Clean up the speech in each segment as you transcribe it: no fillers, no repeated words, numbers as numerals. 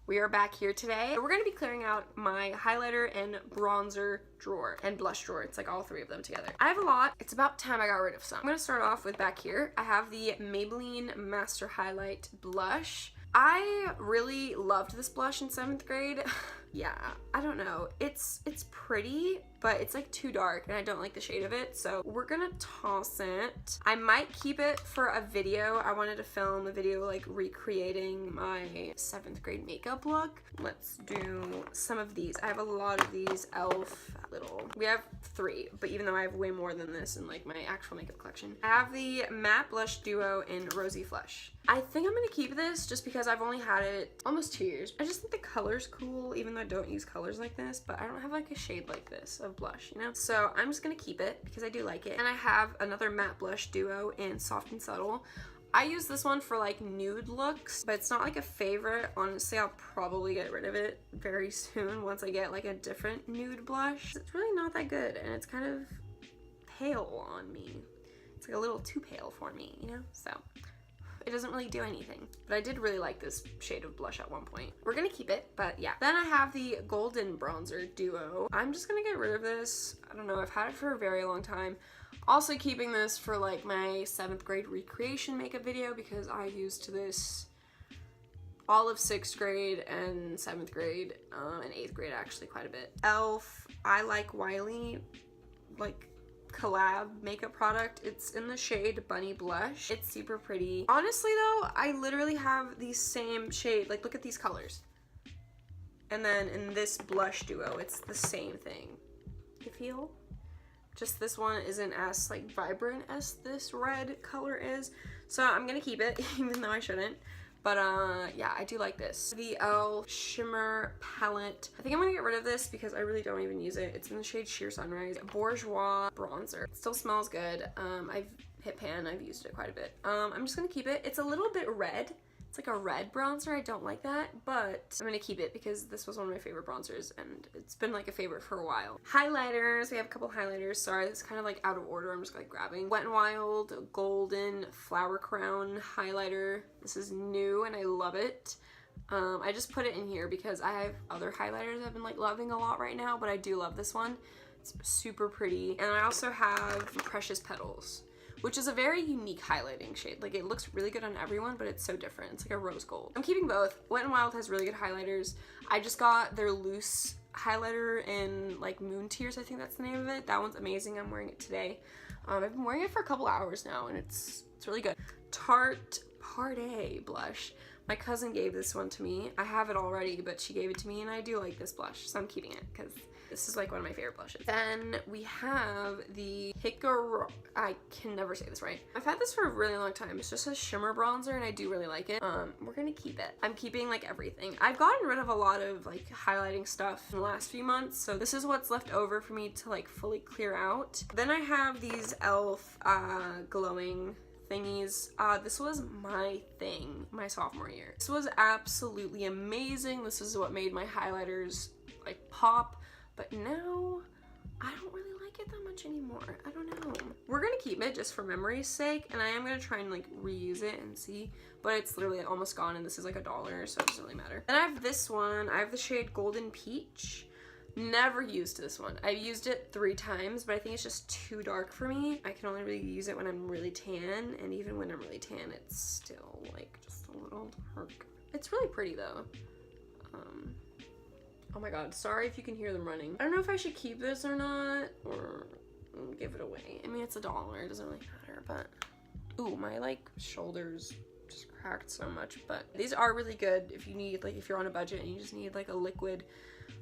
We are back here today. We're going to be clearing out my highlighter and bronzer drawer and blush drawer. It's like all three of them together. I have a lot. It's about time I got rid of some. I'm going to start off with back here. I have the Maybelline Master Highlight Blush. I really loved this blush in 7th grade. Yeah, I don't know. It's pretty, but it's like too dark and I don't like the shade of it. So we're gonna toss it. I might keep it for a video. I wanted to film a video like recreating my 7th grade makeup look. Let's do some of these. I have a lot of these e.l.f. little. We have 3, but even though I have way more than this in like my actual makeup collection. I have the Matte Blush Duo in Rosy Flush. I think I'm gonna keep this just because I've only had it almost 2 years. I just think the color's cool, even though I don't use colors like this, but I don't have like a shade like this of blush, you know? So I'm just gonna keep it because I do like it. And I have another Matte Blush Duo in Soft and Subtle. I use this one for like nude looks, but it's not like a favorite. Honestly, I'll probably get rid of it very soon once I get like a different nude blush. It's really not that good and it's kind of pale on me. It's like a little too pale for me, you know? So it doesn't really do anything, but I did really like this shade of blush at one point. We're gonna keep it, but yeah. Then I have the Golden Bronzer Duo. I'm just gonna get rid of this. I don't know, I've had it for a very long time. Also keeping this for like my 7th grade recreation makeup video because I used this all of 6th grade and 7th grade and 8th grade actually quite a bit. e.l.f. I Like Wiley, like collab makeup product. It's in the shade Bunny Blush. It's super pretty. Honestly though, I literally have the same shade. Like look at these colors. And then in this blush duo, it's the same thing. You feel? Just this one isn't as like vibrant as this red color is. So I'm gonna keep it even though I shouldn't. But yeah, I do like this. The e.l.f. Shimmer Palette. I think I'm gonna get rid of this because I really don't even use it. It's in the shade Sheer Sunrise. Bourgeois Bronzer. It still smells good. I've hit pan, I've used it quite a bit. I'm just gonna keep it. It's a little bit red. It's like a red bronzer. I don't like that, but I'm gonna keep it because this was one of my favorite bronzers and it's been like a favorite for a while. Highlighters. We have a couple highlighters. Sorry, it's kind of like out of order. I'm just like grabbing. Wet n Wild Golden Flower Crown highlighter. This is new and I love it. I just put it in here because I have other highlighters I've been like loving a lot right now, but I do love this one. It's super pretty. And I also have Precious Petals, which is a very unique highlighting shade. Like it looks really good on everyone, but it's so different. It's like a rose gold. I'm keeping both. Wet n Wild has really good highlighters. I just got their loose highlighter in like Moon Tears, I think that's the name of it. That one's amazing. I'm wearing it today. I've been wearing it for a couple hours now and it's really good. Tarte Party blush. My cousin gave this one to me. I have it already, but she gave it to me and I do like this blush, so I'm keeping it because this is like one of my favorite blushes. Then we have the Hickory, I can never say this right. I've had this for a really long time. It's just a shimmer bronzer and I do really like it. We're gonna keep it. I'm keeping like everything. I've gotten rid of a lot of like highlighting stuff in the last few months, so this is what's left over for me to like fully clear out. Then I have these e.l.f. glowing thingies. This was my thing my sophomore year. This was absolutely amazing. This is what made my highlighters like pop, but now I don't really like it that much anymore. I don't know. We're gonna keep it just for memory's sake, and I am gonna try and like reuse it and see, but it's literally almost gone and this is like $1, so it doesn't really matter. Then I have this one. I have the shade Golden Peach. Never used this one. I've used it 3 times, but I think it's just too dark for me. I can only really use it when I'm really tan, and even when I'm really tan, it's still like just a little dark. It's really pretty though. Oh my god, sorry if you can hear them running. I don't know if I should keep this or not, or give it away. I mean, it's $1, it doesn't really matter, but ooh, my like shoulders just cracked so much. But these are really good if you need, like, if you're on a budget and you just need like a liquid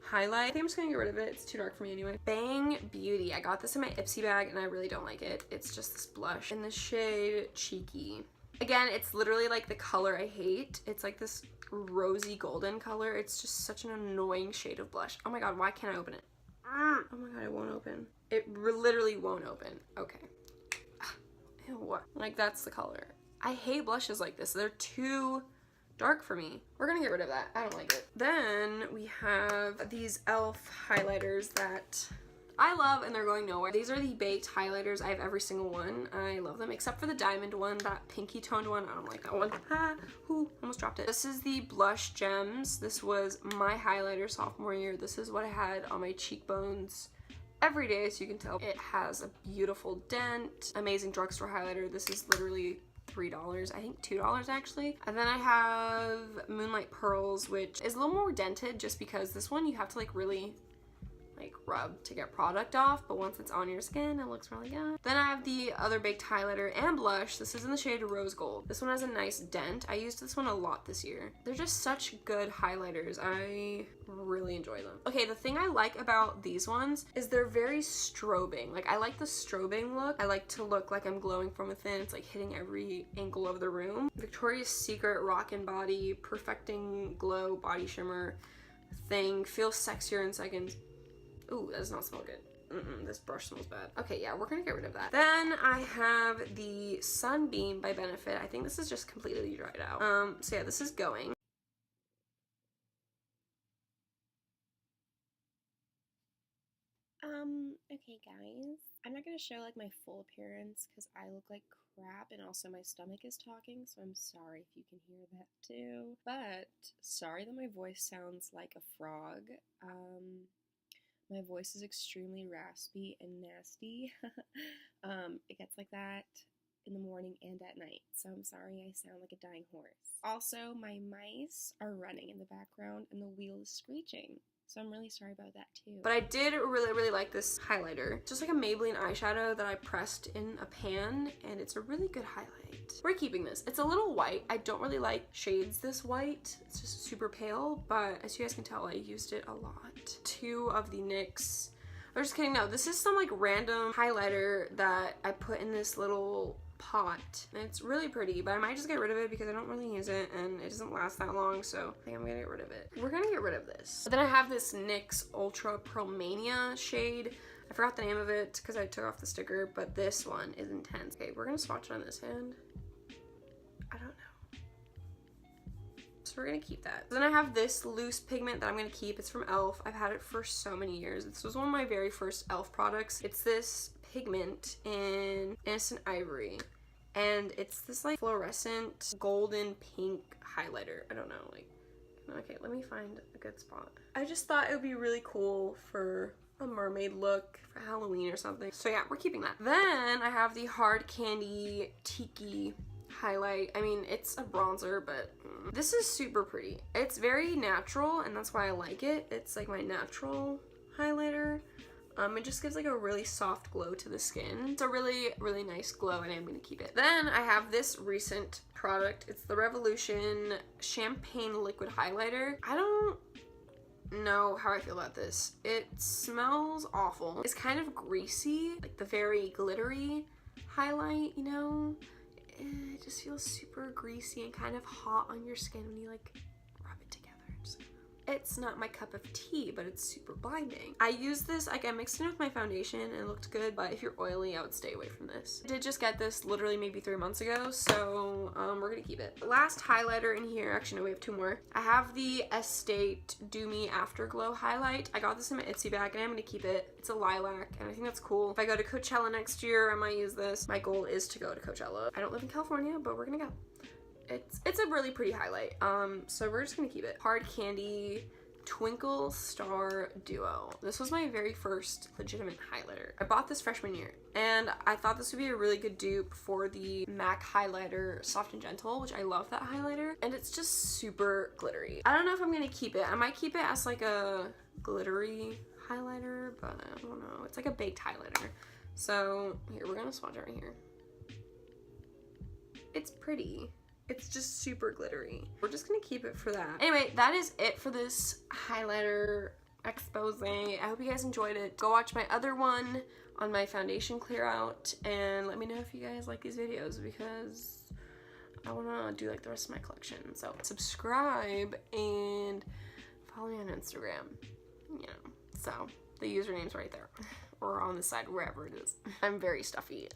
highlight. I think I'm just gonna get rid of it. It's too dark for me anyway. Bang Beauty. I got this in my Ipsy bag and I really don't like it. It's just this blush in the shade Cheeky. Again, it's literally like the color I hate. It's like this rosy golden color. It's just such an annoying shade of blush. Oh my god, why can't I open it? Oh my god, it won't open. It literally won't open. Okay. Ew, what? Like, that's the color. I hate blushes like this. They're too dark for me. We're gonna get rid of that. I don't like it. Then we have these e.l.f. highlighters that I love and they're going nowhere. These are the baked highlighters. I have every single one. I love them except for the diamond one, that pinky toned one. I don't like that one. Almost dropped it. This is the Blush Gems. This was my highlighter sophomore year. This is what I had on my cheekbones every day, so you can tell. It has a beautiful dent. Amazing drugstore highlighter. This is literally $3, I think $2 actually. And then I have Moonlight Pearls, which is a little more dented just because this one you have to like really rub to get product off, but once it's on your skin it looks really good. Then I have the other baked highlighter and blush. This is in the shade Rose Gold. This one has a nice dent. I used this one a lot this year. They're just such good highlighters. I really enjoy them. Okay, the thing I like about these ones is they're very strobing. Like, I like the strobing look. I like to look like I'm glowing from within. It's like hitting every angle of the room. Victoria's Secret Rockin' Body Perfecting Glow Body Shimmer thing feels sexier in seconds. Ooh, that does not smell good. This brush smells bad. Okay, yeah, we're gonna get rid of that. Then I have the Sunbeam by Benefit. I think this is just completely dried out. So yeah, this is going. Okay guys, I'm not gonna show like my full appearance because I look like crap and also my stomach is talking, so I'm sorry if you can hear that too. But sorry that my voice sounds like a frog. My voice is extremely raspy and nasty. It gets like that in the morning and at night, so I'm sorry I sound like a dying horse. Also, my mice are running in the background and the wheel is screeching, so I'm really sorry about that too. But I did really like this highlighter. It's just like a Maybelline eyeshadow that I pressed in a pan, and it's a really good highlight. We're keeping this. It's a little white. I don't really like shades this white. It's just super pale, but as you guys can tell, I used it a lot. Two of the NYX. I'm just kidding. No, this is some like random highlighter that I put in this little pot, and it's really pretty, but I might just get rid of it because I don't really use it and it doesn't last that long, so I think I'm gonna get rid of it. We're gonna get rid of this. But then I have this NYX Ultra Pearl Mania shade. I forgot the name of it because I took off the sticker, but this one is intense. Okay, we're gonna swatch it on this hand. I don't know. So we're gonna keep that. Then I have this loose pigment that I'm gonna keep. It's from e.l.f. I've had it for so many years. This was one of my very first e.l.f. products. It's this pigment in Innocent Ivory, and it's this like fluorescent golden pink highlighter. I don't know, like, okay, let me find a good spot. I just thought it would be really cool for a mermaid look for Halloween or something. So yeah, we're keeping that. Then I have the Hard Candy Tiki highlight. I mean, it's a bronzer, but this is super pretty. It's very natural, and that's why I like it. It's like my natural highlighter. It just gives like a really soft glow to the skin. It's a really nice glow, and I'm gonna keep it. Then I have this recent product. It's the Revolution Champagne Liquid Highlighter. I don't know how I feel about this. It smells awful. It's kind of greasy, like the very glittery highlight, you know? It just feels super greasy and kind of hot on your skin when you like rub it together. It's not my cup of tea, but it's super blinding. I used this, like I mixed it with my foundation and it looked good, but if you're oily, I would stay away from this. I did just get this literally maybe 3 months ago, so we're gonna keep it. Last highlighter in here, actually no, we have 2 more. I have the Estate Do Me Afterglow highlight. I got this in my Etsy bag and I'm gonna keep it. It's a lilac and I think that's cool. If I go to Coachella next year, I might use this. My goal is to go to Coachella. I don't live in California, but we're gonna go. It's a really pretty highlight. So we're just gonna keep it. Hard Candy Twinkle Star Duo. This was my very first legitimate highlighter. I bought this freshman year, and I thought this would be a really good dupe for the MAC highlighter Soft and Gentle, which I love that highlighter, and it's just super glittery. I don't know if I'm gonna keep it. I might keep it as like a glittery highlighter, but I don't know. It's like a baked highlighter. So here, we're gonna swatch it right here. It's pretty. It's just super glittery. We're just gonna keep it for that. Anyway, that is it for this highlighter expose. I hope you guys enjoyed it. Go watch my other one on my foundation clear out, and let me know if you guys like these videos because I wanna do like the rest of my collection. So subscribe and follow me on Instagram. You know, so the username's right there or on the side, wherever it is. I'm very stuffy.